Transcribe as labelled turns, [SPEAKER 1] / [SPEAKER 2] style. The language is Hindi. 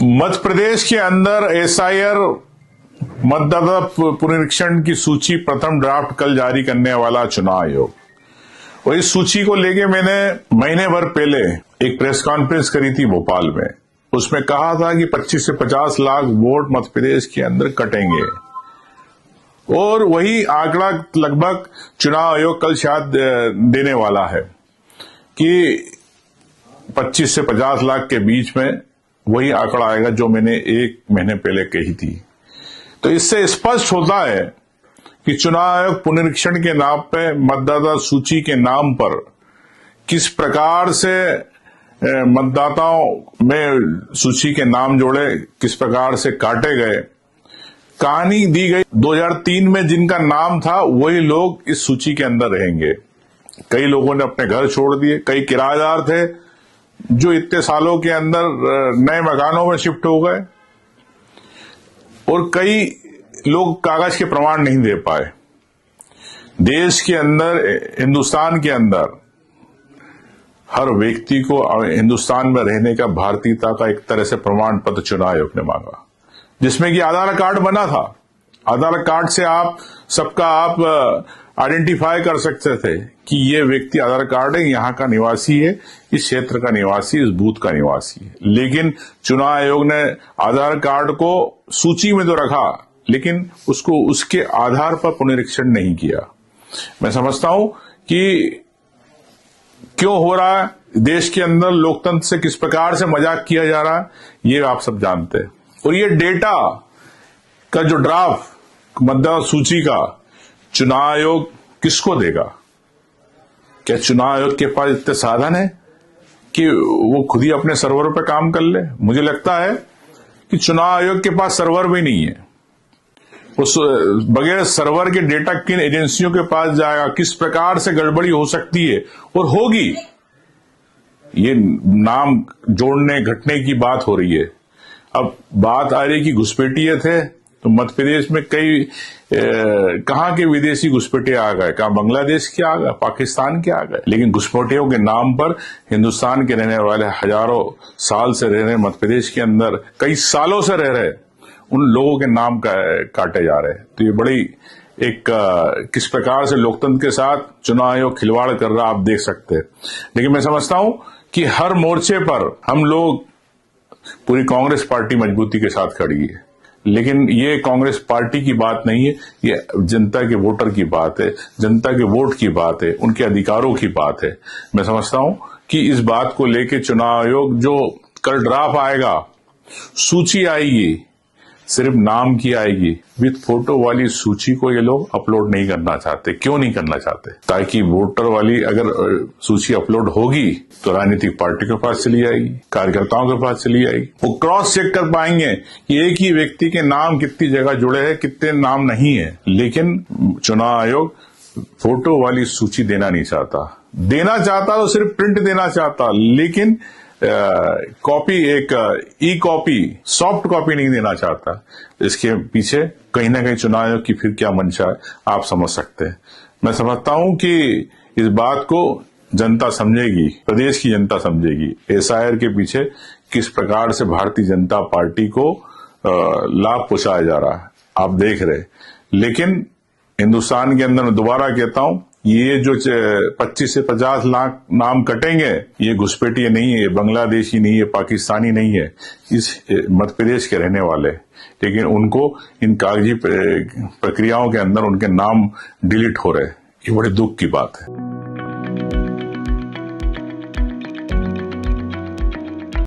[SPEAKER 1] मध्य प्रदेश के अंदर एसआईआर मतदाता पुनरीक्षण की सूची प्रथम ड्राफ्ट कल जारी करने वाला चुनाव आयोग। और इस सूची को लेके मैंने महीने भर पहले एक प्रेस कॉन्फ्रेंस करी थी भोपाल में। उसमें कहा था कि 25 से 50 लाख वोट मध्य प्रदेश के अंदर कटेंगे और वही आंकड़ा लगभग चुनाव आयोग कल शायद देने वाला है कि 25 से 50 लाख के बीच में वही आंकड़ा आएगा जो मैंने एक महीने पहले कही थी। तो इससे स्पष्ट होता है कि चुनाव आयोग पुनरीक्षण के नाम पे मतदाता सूची के नाम पर किस प्रकार से मतदाताओं में सूची के नाम जोड़े, किस प्रकार से काटे गए, कहानी दी गई। 2003 में जिनका नाम था वही लोग इस सूची के अंदर रहेंगे। कई लोगों ने अपने घर छोड़ दिए, कई किराएदार थे जो इतने सालों के अंदर नए मकानों में शिफ्ट हो गए और कई लोग कागज के प्रमाण नहीं दे पाए। देश के अंदर, हिंदुस्तान के अंदर हर व्यक्ति को हिंदुस्तान में रहने का, भारतीयता का एक तरह से प्रमाण पत्र चुनाव आयोग ने मांगा, जिसमें कि आधार कार्ड बना था। आधार कार्ड से आप सबका आइडेंटिफाई कर सकते थे कि ये व्यक्ति आधार कार्ड है, यहाँ का निवासी है, इस क्षेत्र का निवासी, इस बूथ का निवासी है। लेकिन चुनाव आयोग ने आधार कार्ड को सूची में तो रखा, लेकिन उसको उसके आधार पर पुनरीक्षण नहीं किया। मैं समझता हूं कि क्यों हो रहा है, देश के अंदर लोकतंत्र से किस प्रकार से मजाक किया जा रहा है, ये आप सब जानते हैं। और ये डेटा का जो ड्राफ्ट मतदाता सूची का चुनाव आयोग किसको देगा? क्या चुनाव आयोग के पास इतने साधन है कि वो खुद ही अपने सर्वर पर काम कर ले? मुझे लगता है कि चुनाव आयोग के पास सर्वर भी नहीं है। उस बगैर सर्वर के डेटा किन एजेंसियों के पास जाएगा? किस प्रकार से गड़बड़ी हो सकती है और होगी? ये नाम जोड़ने घटने की बात हो रही है। अब बात आ रही कि घुसपैठिए थे, तो मध्य प्रदेश में कई कहां के विदेशी घुसपैठिए आ गए, कहां बांग्लादेश के आ गए, पाकिस्तान के आ गए। लेकिन घुसपैठियों के नाम पर हिंदुस्तान के रहने वाले, हजारों साल से रह रहे, मध्य प्रदेश के अंदर कई सालों से रह रहे, उन लोगों के नाम काटे जा रहे हैं। तो ये बड़ी एक किस प्रकार से लोकतंत्र के साथ चुनाव आयोग खिलवाड़ कर रहा, आप देख सकते हैं। लेकिन मैं समझता हूं कि हर मोर्चे पर हम लोग, पूरी कांग्रेस पार्टी मजबूती के साथ खड़ी है। लेकिन ये कांग्रेस पार्टी की बात नहीं है, ये जनता के वोटर की बात है, जनता के वोट की बात है, उनके अधिकारों की बात है। मैं समझता हूं कि इस बात को लेकर चुनाव आयोग जो कल ड्राफ्ट आएगा, सूची आएगी, सिर्फ नाम की आएगी, विद फोटो वाली सूची को ये लोग अपलोड नहीं करना चाहते। क्यों नहीं करना चाहते? ताकि वोटर वाली अगर सूची अपलोड होगी तो राजनीतिक पार्टी के पास चली जाएगी, कार्यकर्ताओं के पास चली जाएगी। वो क्रॉस चेक कर पाएंगे कि एक ही व्यक्ति के नाम कितनी जगह जुड़े हैं, कितने नाम नहीं है। लेकिन चुनाव आयोग फोटो वाली सूची देना नहीं चाहता। देना चाहता तो सिर्फ प्रिंट देना चाहता, लेकिन कॉपी, एक ई कॉपी, सॉफ्ट कॉपी नहीं देना चाहता। इसके पीछे कहीं ना कहीं चुनाव आयोग की फिर क्या मंशा है, आप समझ सकते हैं। मैं समझता हूं कि इस बात को जनता समझेगी, प्रदेश की जनता समझेगी। एसआईआर के पीछे किस प्रकार से भारतीय जनता पार्टी को लाभ पहुंचाया जा रहा है, आप देख रहे। लेकिन हिंदुस्तान के अंदर, मैं दोबारा कहता हूं, ये जो 25 से 50 लाख नाम कटेंगे, ये घुसपैठिए नहीं है, ये बांग्लादेशी नहीं है, पाकिस्तानी नहीं है, इस मध्य प्रदेश के रहने वाले। लेकिन उनको इन कागजी प्रक्रियाओं के अंदर उनके नाम डिलीट हो रहे, ये बड़े दुख की बात है।